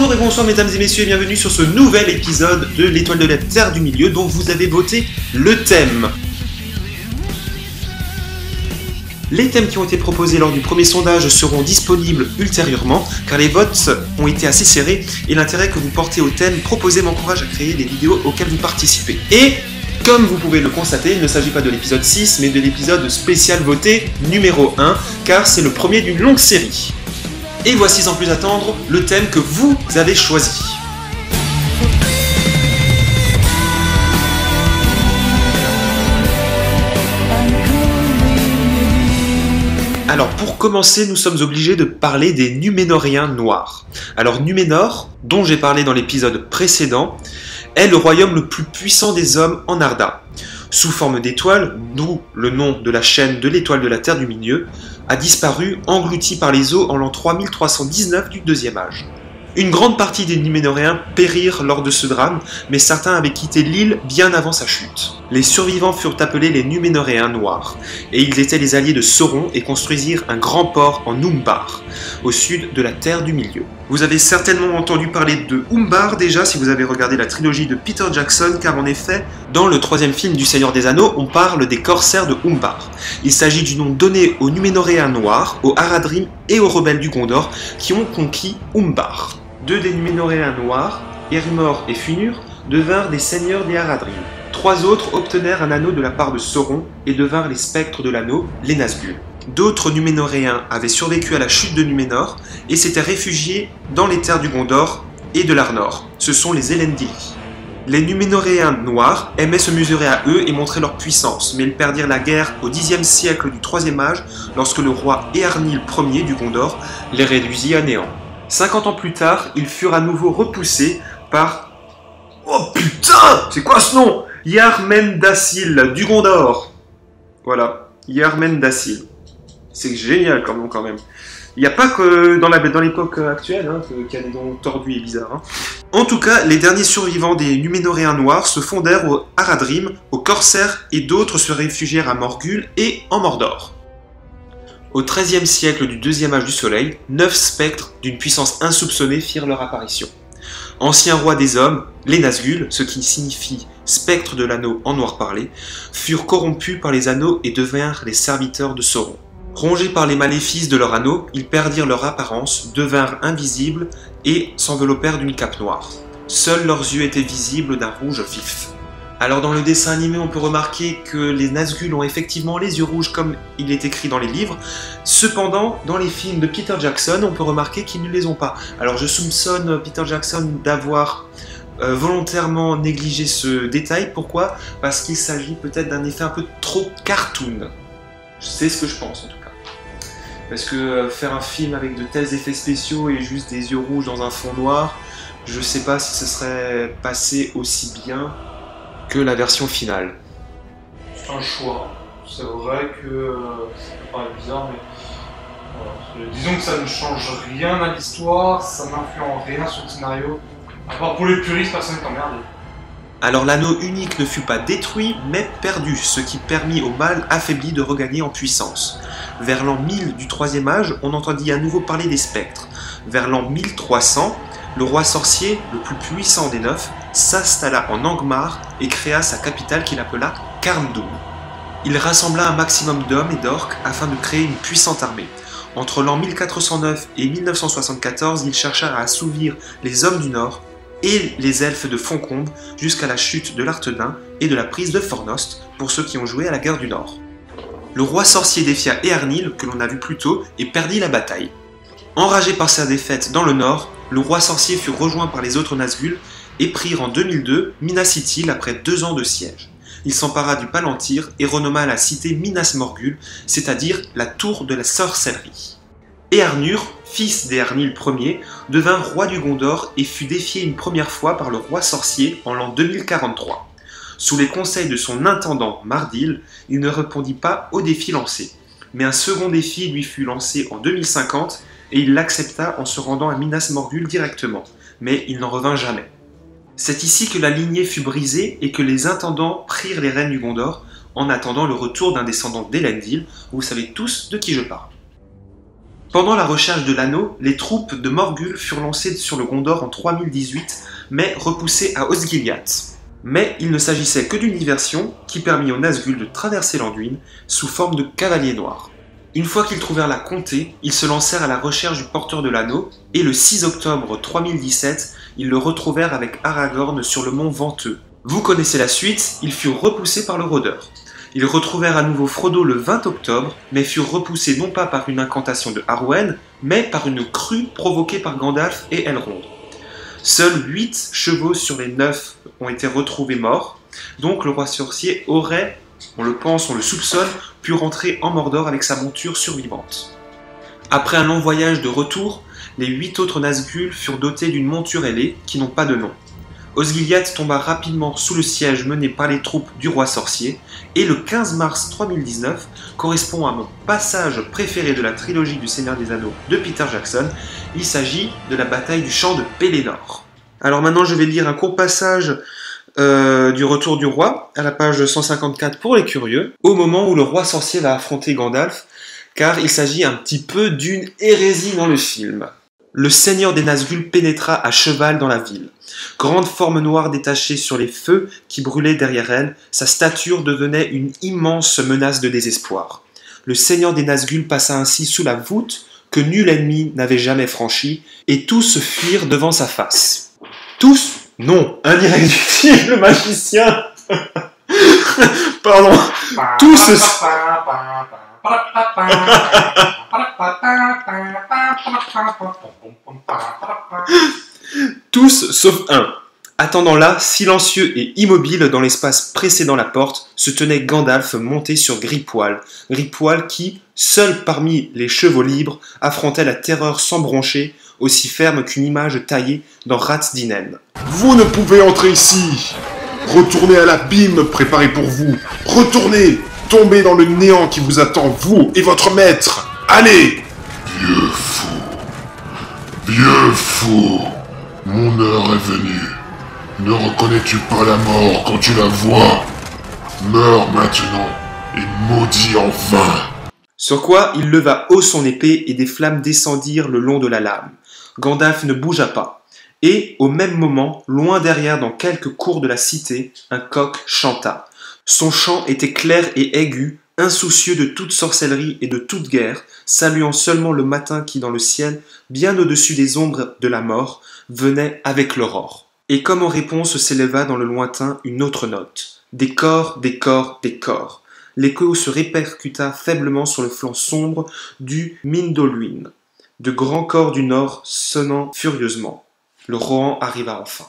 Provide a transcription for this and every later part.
Bonjour et bonsoir mesdames et messieurs et bienvenue sur ce nouvel épisode de l'Étoile de la Terre du Milieu dont vous avez voté le thème. Les thèmes qui ont été proposés lors du premier sondage seront disponibles ultérieurement car les votes ont été assez serrés et l'intérêt que vous portez au thème proposé m'encourage à créer les vidéos auxquelles vous participez. Et comme vous pouvez le constater, il ne s'agit pas de l'épisode 6 mais de l'épisode spécial voté numéro 1 car c'est le premier d'une longue série. Et voici sans plus attendre le thème que vous avez choisi. Alors pour commencer, nous sommes obligés de parler des Numénoriens noirs. Alors Numénor, dont j'ai parlé dans l'épisode précédent, est le royaume le plus puissant des hommes en Arda. Sous forme d'étoile, d'où le nom de la chaîne de l'étoile de la Terre du Milieu, a disparu, englouti par les eaux en l'an 3319 du deuxième âge. Une grande partie des Numénoriens périrent lors de ce drame, mais certains avaient quitté l'île bien avant sa chute. Les survivants furent appelés les Numénoriens noirs, et ils étaient les alliés de Sauron et construisirent un grand port en Umbar, au sud de la Terre du Milieu. Vous avez certainement entendu parler de Umbar déjà si vous avez regardé la trilogie de Peter Jackson, car en effet, dans le troisième film du Seigneur des Anneaux, on parle des corsaires de Umbar. Il s'agit du nom donné aux Numénoriens noirs, aux Haradrim et aux rebelles du Gondor qui ont conquis Umbar. Deux des Numénoriens noirs, Erimor et Funur, devinrent des seigneurs des Haradrim. Trois autres obtenèrent un anneau de la part de Sauron et devinrent les spectres de l'anneau, les Nazgûl. D'autres Numénoriens avaient survécu à la chute de Numénor et s'étaient réfugiés dans les terres du Gondor et de l'Arnor. Ce sont les Elendili. Les Numénoriens noirs aimaient se mesurer à eux et montrer leur puissance, mais ils perdirent la guerre au Xe siècle du Troisième Âge lorsque le roi Eärnil Ier du Gondor les réduisit à néant. 50 ans plus tard, ils furent à nouveau repoussés par... Oh putain! C'est quoi ce nom? Yarmendasil du Gondor. Voilà, Yarmendasil. C'est génial comme nom quand même. Il n'y a pas que dans l'époque actuelle qu'il y a des noms tordus et bizarres. En tout cas, les derniers survivants des Numénoriens noirs se fondèrent aux Haradrim, aux corsaires et d'autres se réfugièrent à Morgul et en Mordor. Au XIIIe siècle du deuxième âge du soleil, 9 spectres d'une puissance insoupçonnée firent leur apparition. Anciens rois des hommes, les Nazgûl, ce qui signifie spectres de l'anneau en noir parlé, furent corrompus par les anneaux et devinrent les serviteurs de Sauron. Rongés par les maléfices de leur anneau, ils perdirent leur apparence, devinrent invisibles et s'enveloppèrent d'une cape noire. Seuls leurs yeux étaient visibles d'un rouge vif. Alors dans le dessin animé, on peut remarquer que les Nazgûl ont effectivement les yeux rouges comme il est écrit dans les livres. Cependant, dans les films de Peter Jackson, on peut remarquer qu'ils ne les ont pas. Alors je soupçonne Peter Jackson d'avoir volontairement négligé ce détail. Pourquoi? Parce qu'il s'agit peut-être d'un effet un peu trop cartoon. C'est ce que je pense en tout cas. Parce que faire un film avec de tels effets spéciaux et juste des yeux rouges dans un fond noir, je sais pas si ce serait passé aussi bien que la version finale. C'est un choix. C'est vrai que ça paraît bizarre, mais voilà. Disons que ça ne change rien à l'histoire, ça n'influe en rien sur le scénario. À part pour les puristes, personne n'est emmerdé. Alors l'anneau unique ne fut pas détruit, mais perdu, ce qui permit au mal affaibli de regagner en puissance. Vers l'an 1000 du troisième âge, on entendit à nouveau parler des spectres. Vers l'an 1300, le roi sorcier, le plus puissant des 9, s'installa en Angmar et créa sa capitale qu'il appela Carndum. Il rassembla un maximum d'hommes et d'orques afin de créer une puissante armée. Entre l'an 1409 et 1974, il chercha à assouvir les hommes du Nord et les elfes de Foncombe jusqu'à la chute de l'Arthedain et de la prise de Fornost pour ceux qui ont joué à la guerre du Nord. Le roi sorcier défia Eärnil, que l'on a vu plus tôt, et perdit la bataille. Enragé par sa défaite dans le Nord, le roi sorcier fut rejoint par les autres Nazgûl et prirent en 2002 Minas Ithil après 2 ans de siège. Il s'empara du Palantir et renomma la cité Minas Morgul, c'est-à-dire la tour de la sorcellerie. Eärnur, fils d'Eärnil Ier, devint roi du Gondor et fut défié une première fois par le roi sorcier en l'an 2043. Sous les conseils de son intendant Mardil, il ne répondit pas au défi lancé. Mais un second défi lui fut lancé en 2050 et il l'accepta en se rendant à Minas Morgul directement. Mais il n'en revint jamais. C'est ici que la lignée fut brisée et que les intendants prirent les rênes du Gondor en attendant le retour d'un descendant d'Elendil. Vous savez tous de qui je parle. Pendant la recherche de l'anneau, les troupes de Morgul furent lancées sur le Gondor en 3018, mais repoussées à Osgiliath. Mais il ne s'agissait que d'une diversion qui permit aux Nazgûl de traverser l'Anduin sous forme de cavaliers noirs. Une fois qu'ils trouvèrent la comté, ils se lancèrent à la recherche du porteur de l'anneau, et le 6 octobre 3017, ils le retrouvèrent avec Aragorn sur le mont Venteux. Vous connaissez la suite, ils furent repoussés par le rôdeur. Ils retrouvèrent à nouveau Frodo le 20 octobre, mais furent repoussés non pas par une incantation de Arwen, mais par une crue provoquée par Gandalf et Elrond. Seuls 8 chevaux sur les 9 ont été retrouvés morts, donc le roi sorcier aurait, on le pense, on le soupçonne, pu rentrer en Mordor avec sa monture survivante. Après un long voyage de retour, les 8 autres Nazgûl furent dotés d'une monture ailée qui n'ont pas de nom. Osgiliath tomba rapidement sous le siège mené par les troupes du roi sorcier, et le 15 mars 3019 correspond à mon passage préféré de la trilogie du Seigneur des Anneaux de Peter Jackson. Il s'agit de la bataille du champ de Pelennor. Alors maintenant je vais lire un court passage du retour du roi, à la page 154 pour les curieux, au moment où le roi sorcier va affronter Gandalf, car il s'agit un petit peu d'une hérésie dans le film. Le seigneur des Nazgûl pénétra à cheval dans la ville. Grande forme noire détachée sur les feux qui brûlaient derrière elle, sa stature devenait une immense menace de désespoir. Le seigneur des Nazgûl passa ainsi sous la voûte que nul ennemi n'avait jamais franchie, et tous se fuirent devant sa face. Tous? Non, un irréductible magicien. Pardon. Tous sauf un. Attendant là, silencieux et immobile dans l'espace précédant la porte, se tenait Gandalf monté sur Grippoil. Grippoil qui, seul parmi les chevaux libres, affrontait la terreur sans broncher, aussi ferme qu'une image taillée dans Ratsdinen. Vous ne pouvez entrer ici. Retournez à l'abîme préparé pour vous. Retournez. Tombez dans le néant qui vous attend, vous et votre maître. Allez. Vieux fou. Vieux fou. Mon heure est venue. Ne reconnais-tu pas la mort quand tu la vois? Meurs maintenant et maudis enfin. Sur quoi il leva haut son épée et des flammes descendirent le long de la lame. Gandalf ne bougea pas. Et, au même moment, loin derrière dans quelques cours de la cité, un coq chanta. Son chant était clair et aigu, insoucieux de toute sorcellerie et de toute guerre, saluant seulement le matin qui, dans le ciel, bien au-dessus des ombres de la mort, venait avec l'aurore. Et comme en réponse s'éleva dans le lointain une autre note. Des corps, des corps, des corps. L'écho se répercuta faiblement sur le flanc sombre du Mindolluin. De grands corps du nord sonnant furieusement. Le Rohan arriva enfin.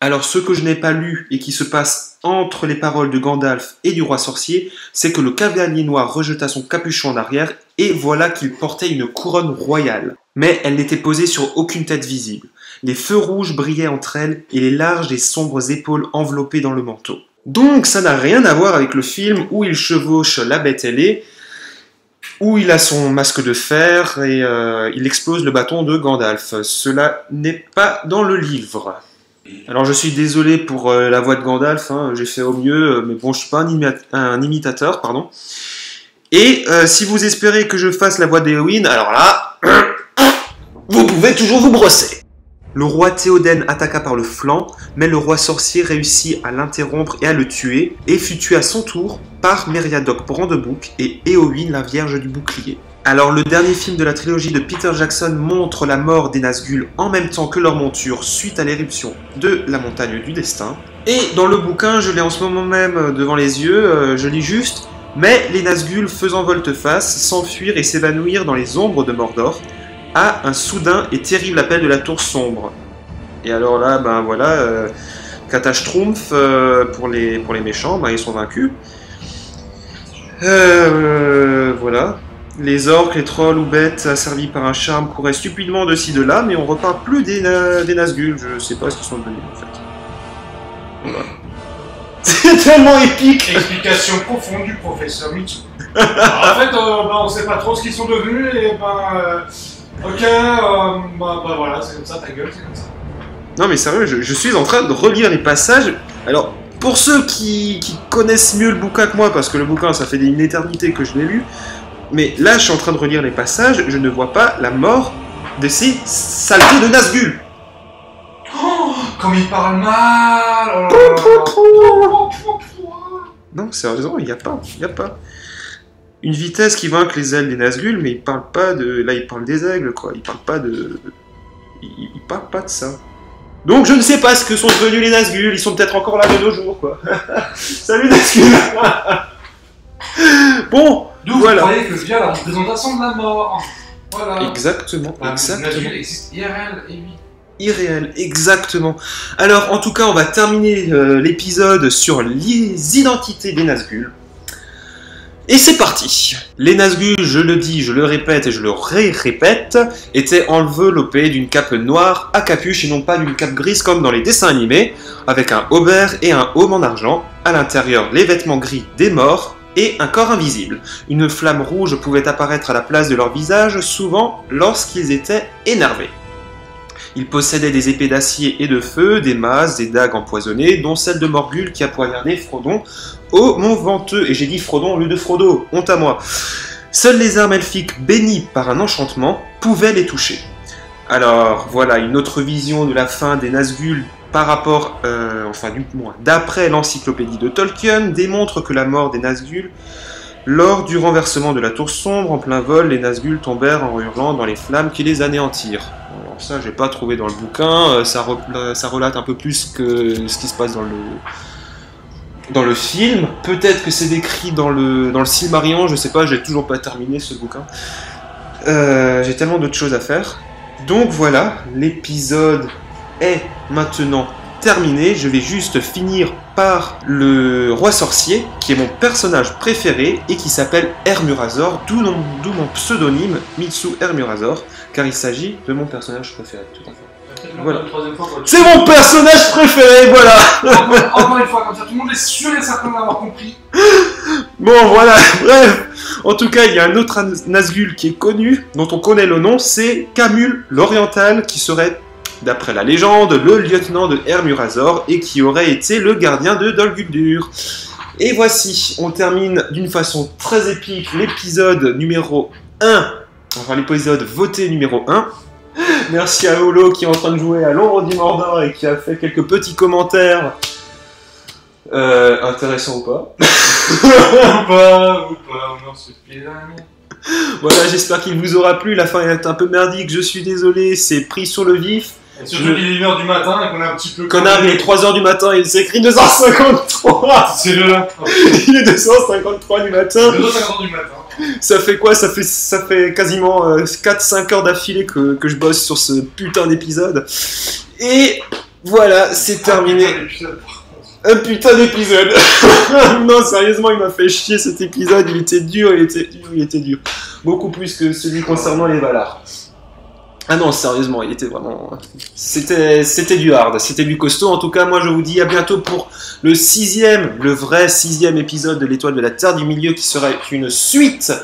Alors ce que je n'ai pas lu et qui se passe entre les paroles de Gandalf et du roi sorcier, c'est que le cavalier noir rejeta son capuchon en arrière et voilà qu'il portait une couronne royale. Mais elle n'était posée sur aucune tête visible. Les feux rouges brillaient entre elles et les larges et sombres épaules enveloppées dans le manteau. Donc ça n'a rien à voir avec le film où il chevauche la bête ailée, où il a son masque de fer et il explose le bâton de Gandalf. Cela n'est pas dans le livre. Alors je suis désolé pour la voix de Gandalf, hein, j'ai fait au mieux, mais bon je suis pas un imitateur, pardon. Et si vous espérez que je fasse la voix d'Éowyn, alors là, vous pouvez toujours vous brosser. Le roi Théoden attaqua par le flanc, mais le roi sorcier réussit à l'interrompre et à le tuer, et fut tué à son tour par Meriadoc Brandebouc et Éowyn la Vierge du Bouclier. Alors le dernier film de la trilogie de Peter Jackson montre la mort des Nazgûl en même temps que leur monture suite à l'éruption de la montagne du destin. Et dans le bouquin, je l'ai en ce moment même devant les yeux, je lis juste « Mais les Nazgûl faisant volte-face, s'enfuirent et s'évanouirent dans les ombres de Mordor, à un soudain et terrible appel de la tour sombre. » Et alors là, ben voilà, Kataschtroumpf, pour les méchants, ben ils sont vaincus. Voilà. Les orques, les trolls ou bêtes asservis par un charme couraient stupidement de ci de là, mais on reparle plus des Nazgûl. Je sais pas ce qu'ils sont devenus en fait. Voilà. C'est tellement épique. Explication profonde du professeur Mitsu. En fait, on sait pas trop ce qu'ils sont devenus et voilà, c'est comme ça, ta gueule, c'est comme ça. Non mais sérieux, je suis en train de relire les passages. Alors, pour ceux qui connaissent mieux le bouquin que moi, parce que le bouquin ça fait une éternité que je l'ai lu, Mais là, je suis en train de relire les passages, je ne vois pas la mort de ces saletés de Nazgûl. Oh, comme il parle mal. Oh là là. Non, sérieusement, il n'y a pas. Une vitesse qui vainque les ailes des Nazgûl, mais il parle pas de... Là, il parle des aigles, quoi. Il parle pas de... Il parle pas de ça. Donc, je ne sais pas ce que sont devenus les Nazgûl. Ils sont peut-être encore là de nos jours, quoi. Salut, Nazgûl. Bon, D'où voilà. vous croyez que vient la représentation de la mort. Voilà. Exactement, exactement. Nazgûl existe IRL, et oui. Irréel, exactement. Alors, en tout cas, on va terminer l'épisode sur les identités des Nazgûl. Et c'est parti. Les Nazgûl, je le dis, je le répète et je le répète, étaient enveloppés d'une cape noire à capuche et non pas d'une cape grise comme dans les dessins animés, avec un haubert et un aume en argent, à l'intérieur les vêtements gris des morts et un corps invisible. Une flamme rouge pouvait apparaître à la place de leur visage, souvent lorsqu'ils étaient énervés. Ils possédaient des épées d'acier et de feu, des masses, des dagues empoisonnées, dont celle de Morgul qui a poignardé Frodon au Mont Venteux. Et j'ai dit Frodon au lieu de Frodo, honte à moi. Seules les armes elfiques bénies par un enchantement pouvaient les toucher. Alors voilà, une autre vision de la fin des Nazgûl par rapport, du moins d'après l'encyclopédie de Tolkien, démontre que la mort des Nazgûl, lors du renversement de la tour sombre, en plein vol, les Nazgûl tombèrent en hurlant dans les flammes qui les anéantirent. Alors ça, j'ai pas trouvé dans le bouquin, ça relate un peu plus que ce qui se passe dans le film. Peut-être que c'est décrit dans le Silmarillion, je sais pas, j'ai toujours pas terminé ce bouquin. J'ai tellement d'autres choses à faire. Donc voilà, l'épisode est maintenant terminé. Je vais juste finir par le roi sorcier, qui est mon personnage préféré et qui s'appelle Hermurazor, d'où mon pseudonyme Mitsu Hermurazor, car il s'agit de mon personnage préféré. Tout à fait. Voilà. C'est mon personnage préféré, voilà. Encore une fois, comme ça, tout le monde est sûr et certain d'avoir compris. Bon, voilà, bref. En tout cas, il y a un autre Nazgûl qui est connu, dont on connaît le nom, c'est Camul l'Oriental, qui serait, d'après la légende, le lieutenant de Hermurazor et qui aurait été le gardien de Dol Guldur. Et voici, on termine d'une façon très épique l'épisode numéro 1, enfin l'épisode voté numéro 1. Merci à Holo qui est en train de jouer à l'ombre du Mordor et qui a fait quelques petits commentaires intéressants ou pas. Ou pas, on en se fait là. Voilà, j'espère qu'il vous aura plu. La fin est un peu merdique, je suis désolé, c'est pris sur le vif. Et surtout qu'il est 1h du matin et qu'on a un petit peu... Connard, il est 3h du matin, il s'écrit 253. C'est le... Il est 253 du matin. 2h50 du matin. Ça fait quoi? Ça fait quasiment 4-5 heures d'affilée que je bosse sur ce putain d'épisode. Et voilà, c'est terminé. Un putain d'épisode. Non, sérieusement, il m'a fait chier cet épisode. Il était dur. Beaucoup plus que celui concernant les Valar. Ah non, sérieusement, il était vraiment... C'était du hard, c'était du costaud. En tout cas, moi, je vous dis à bientôt pour le vrai 6e épisode de l'Étoile de la Terre du Milieu, qui sera une suite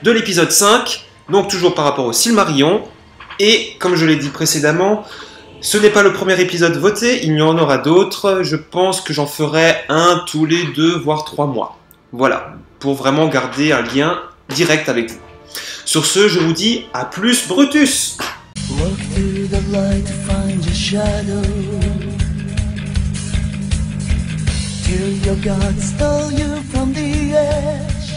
de l'épisode 5, donc toujours par rapport au Silmarillion. Et, comme je l'ai dit précédemment, ce n'est pas le premier épisode voté, il y en aura d'autres. Je pense que j'en ferai un tous les 2, voire 3 mois. Voilà, pour vraiment garder un lien direct avec vous. Sur ce, je vous dis à plus, Brutus! Walk through the light to find your shadow, till your God stole you from the edge.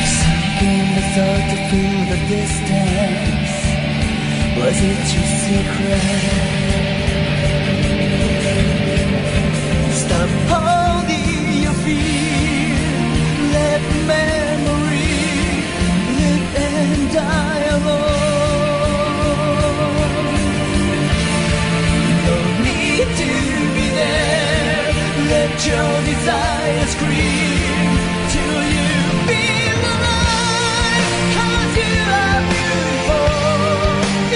Sink in the thought to feel the distance. Was it your secret? Stop holding your fear. Let memory live and die alone. No need to be there. Let your desire scream till you feel alive. 'Cause you are beautiful.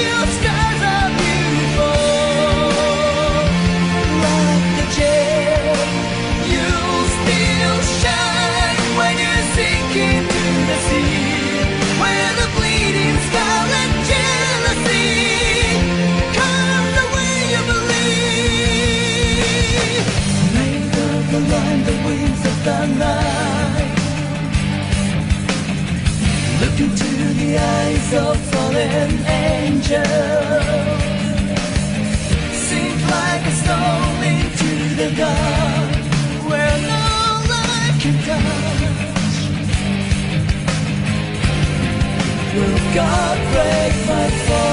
Your scars are beautiful. into the eyes of fallen angels. Sink like a stone into the dark, where no light can touch. Will God break my fall?